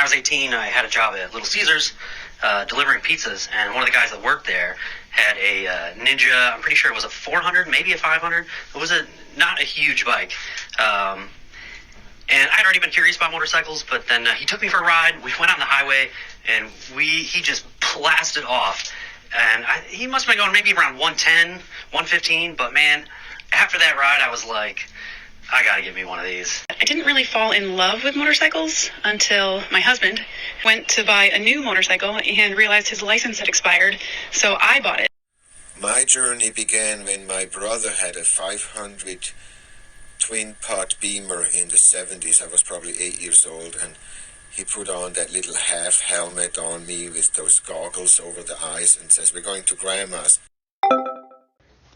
I was 18, I had a job at Little Caesars delivering pizzas, and one of the guys that worked there had a Ninja. I'm pretty sure it was a 400, maybe a 500. It was not a huge bike. And I'd already been curious about motorcycles, but then he took me for a ride. We went on the highway, and he just blasted off. And he must have been going maybe around 110, 115, but man, after that ride, I was like, I gotta get me one of these. I didn't really fall in love with motorcycles until my husband went to buy a new motorcycle and realized his license had expired, so I bought it. My journey began when my brother had a 500 twin-pot Beamer in the 70s. I was probably 8 years old, and he put on that little half helmet on me with those goggles over the eyes and says, "We're going to Grandma's."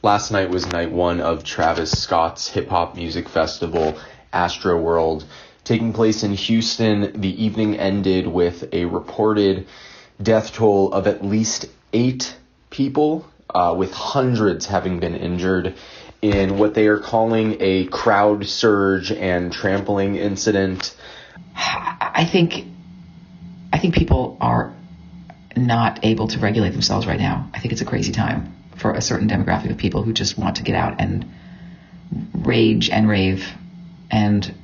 Last night was night one of Travis Scott's hip-hop music festival, Astroworld, taking place in Houston. The evening ended with a reported death toll of at least 8 people, with hundreds having been injured in what they are calling a crowd surge and trampling incident. I think people are not able to regulate themselves right now. I think it's a crazy time for a certain demographic of people who just want to get out and rage and rave, and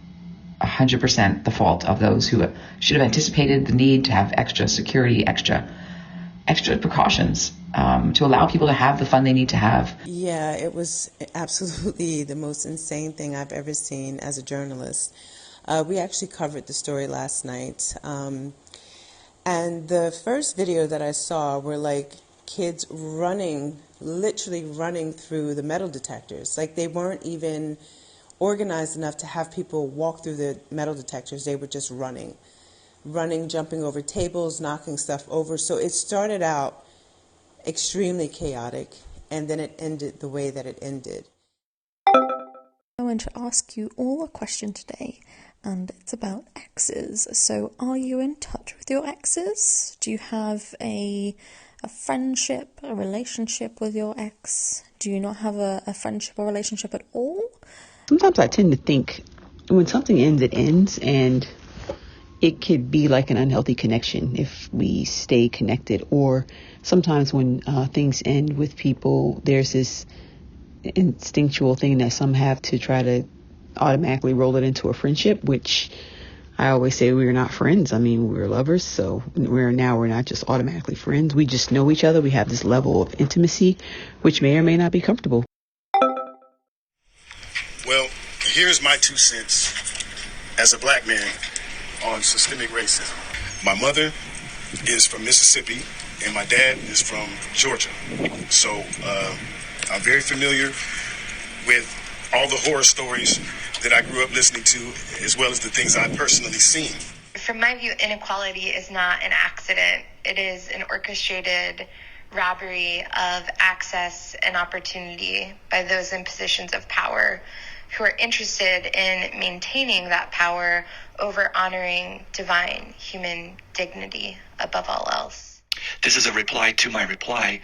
100% the fault of those who should have anticipated the need to have extra security, extra precautions to allow people to have the fun they need to have. Yeah, it was absolutely the most insane thing I've ever seen as a journalist. We actually covered the story last night. And the first video that I saw were like kids literally running through the metal detectors. Like they weren't even organized enough to have people walk through the metal detectors. They were just running, jumping over tables, knocking stuff over. So it started out extremely chaotic, and then it ended the way that it ended. I want to ask you all a question today, and it's about exes. So are you in touch with your exes? Do you have a friendship, a relationship with your ex? Do you not have a friendship or relationship at all? Sometimes I tend to think when something ends, it ends, and it could be like an unhealthy connection if we stay connected. Or sometimes when things end with people, there's this instinctual thing that some have to try to automatically roll it into a friendship, which I always say we're not friends. I mean, we're lovers, so we're not just automatically friends. We just know each other. We have this level of intimacy, which may or may not be comfortable. Well, here's my 2 cents as a black man on systemic racism. My mother is from Mississippi, and my dad is from Georgia. So I'm very familiar with all the horror stories that I grew up listening to, as well as the things I've personally seen. From my view, inequality is not an accident. It is an orchestrated robbery of access and opportunity by those in positions of power who are interested in maintaining that power over honoring divine human dignity above all else. This is a reply to my reply,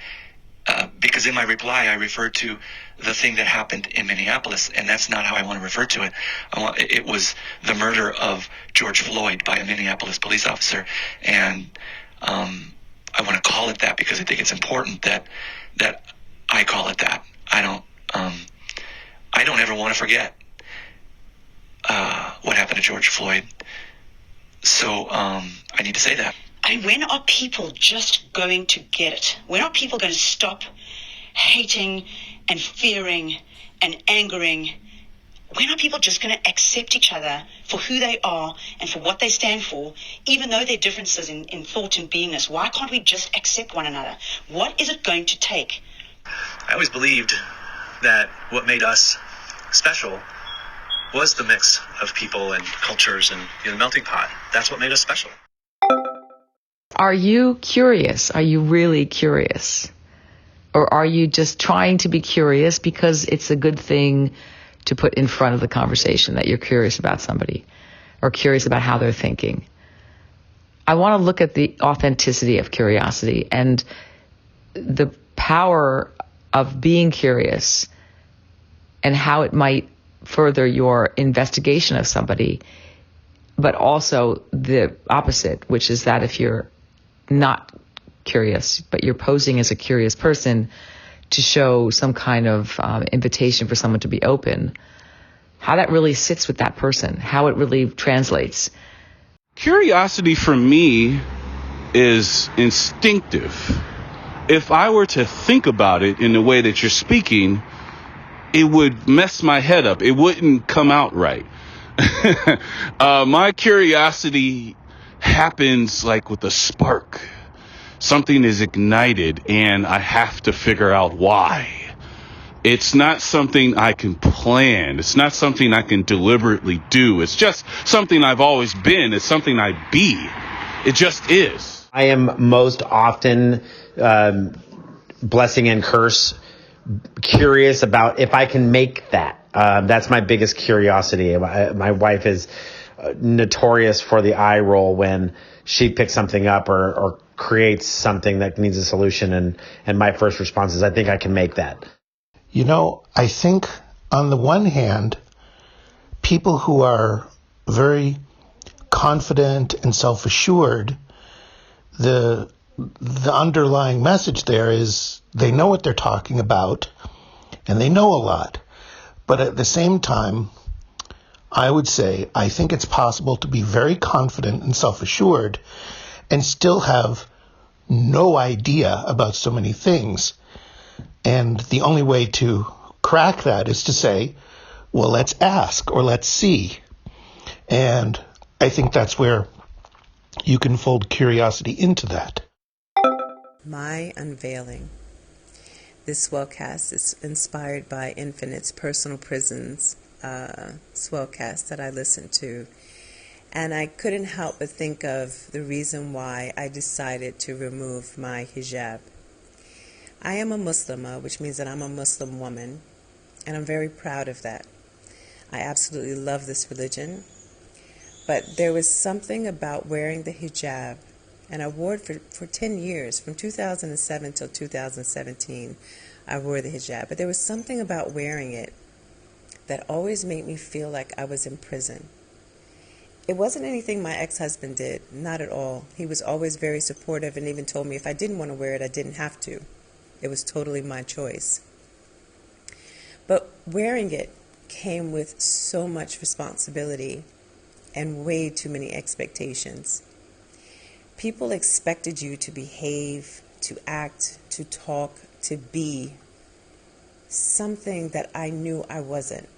because in my reply I referred to the thing that happened in Minneapolis, and that's not how I want to refer to it. It was the murder of George Floyd by a Minneapolis police officer, and I want to call it that because I think it's important that I call it that. I don't ever want to forget what happened to George Floyd, so I need to say that. And when are people just going to get it? When are people going to stop hating and fearing and angering? When are people just going to accept each other for who they are and for what they stand for, even though there are differences in thought and beingness? Why can't we just accept one another? What is it going to take? I always believed that what made us special was the mix of people and cultures and the melting pot. That's what made us special. Are you curious? Are you really curious? Or are you just trying to be curious because it's a good thing to put in front of the conversation that you're curious about somebody or curious about how they're thinking? I want to look at the authenticity of curiosity and the power of being curious and how it might further your investigation of somebody, but also the opposite, which is that if you're not curious, but you're posing as a curious person to show some kind of invitation for someone to be open, how that really sits with that person, how it really translates. Curiosity for me is instinctive. If I were to think about it in the way that you're speaking, it would mess my head up. It wouldn't come out right. My curiosity happens like with a spark. Something is ignited and I have to figure out why. It's not something I can plan. It's not something I can deliberately do. It's just something I've always been. It's something I be. It just is. I am most often, blessing and curse, curious about if I can make that. That's my biggest curiosity. My wife is notorious for the eye roll when she picks something up or creates something that needs a solution. And my first response is, I think I can make that. You know, I think on the one hand, people who are very confident and self-assured, the underlying message there is they know what they're talking about and they know a lot. But at the same time, I would say I think it's possible to be very confident and self-assured and still have no idea about so many things. And the only way to crack that is to say, well, let's ask or let's see. And I think that's where you can fold curiosity into that. My unveiling. This Swellcast is inspired by Infinite's Personal Prisons Swellcast that I listened to. And I couldn't help but think of the reason why I decided to remove my hijab. I am a Muslimah, which means that I'm a Muslim woman, and I'm very proud of that. I absolutely love this religion, but there was something about wearing the hijab, and I wore it for 10 years, from 2007 till 2017, I wore the hijab, but there was something about wearing it that always made me feel like I was in prison. It wasn't anything my ex-husband did, not at all. He was always very supportive and even told me if I didn't want to wear it, I didn't have to. It was totally my choice. But wearing it came with so much responsibility and way too many expectations. People expected you to behave, to act, to talk, to be something that I knew I wasn't.